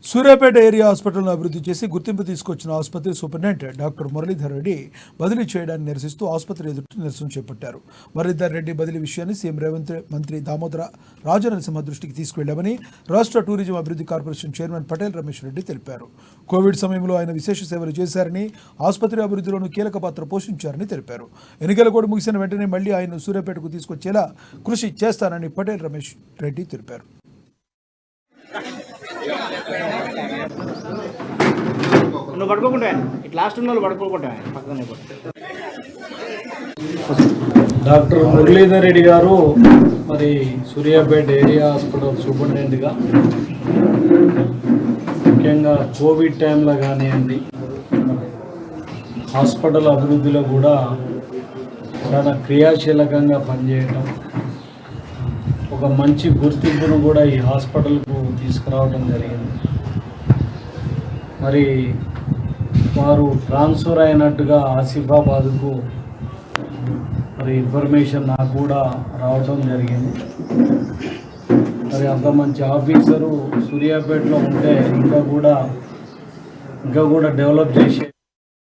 Suryapet area హాస్పిటల్ను అభివృద్ధి చేసి గుర్తింపు తీసుకొచ్చిన ఆసుపత్రి సూపరింటెండెంట్ డాక్టర్ మురళీధర్ రెడ్డి బదిలీ చేయడాన్ని నిరసిస్తూ ఆసుపత్రి ఎదుట నిరసన చేపట్టారు. మురళీధర్ రెడ్డి బదిలీ విషయాన్ని సీఎం రేవంత్ మంత్రి దామోదర రాజనరసింహ దృష్టికి తీసుకువెళ్లామని రాష్ట్ర టూరిజం అభివృద్ధి కార్పొరేషన్ చైర్మన్ పటేల్ రమేష్ రెడ్డి తెలిపారు. కోవిడ్ సమయంలో ఆయన విశేష సేవలు చేశారని, ఆసుపత్రి అభివృద్ధిలోనూ కీలక పాత్ర పోషించారని తెలిపారు. ఎన్నికల కోడ్ ముగిసిన వెంటనే మళ్లీ ఆయన్ను సూర్యాపేటకు తీసుకొచ్చేలా కృషి చేస్తానని పటేల్ రమేష్ రెడ్డి తెలిపారు. నువ్వు పడుకోకుండా ఇట్లా లాస్ట్ ఉన్న వాళ్ళు పడుకోకుండా పక్కనే డాక్టర్ మురళీధర్ రెడ్డి గారు మరి సూర్యాపేట ఏరియా హాస్పిటల్ సూపరింటెండెంట్గా ముఖ్యంగా కోవిడ్ టైంలో కానివ్వండి, హాస్పిటల్ అభివృద్ధిలో కూడా చాలా క్రియాశీలకంగా పనిచేయటం, ఒక మంచి గుర్తింపును కూడా ఈ హాస్పిటల్కు తీసుకురావడం జరిగింది. మరి వారు ట్రాన్స్ఫర్ అయినట్టుగా ఆసిఫాబాద్కు మరి ఇన్ఫర్మేషన్ నాకు కూడా రావటం జరిగింది. మరి అంత మంచి ఆఫీసరు సూర్యాపేటలో ఉంటే ఇంకా కూడా డెవలప్ చేసే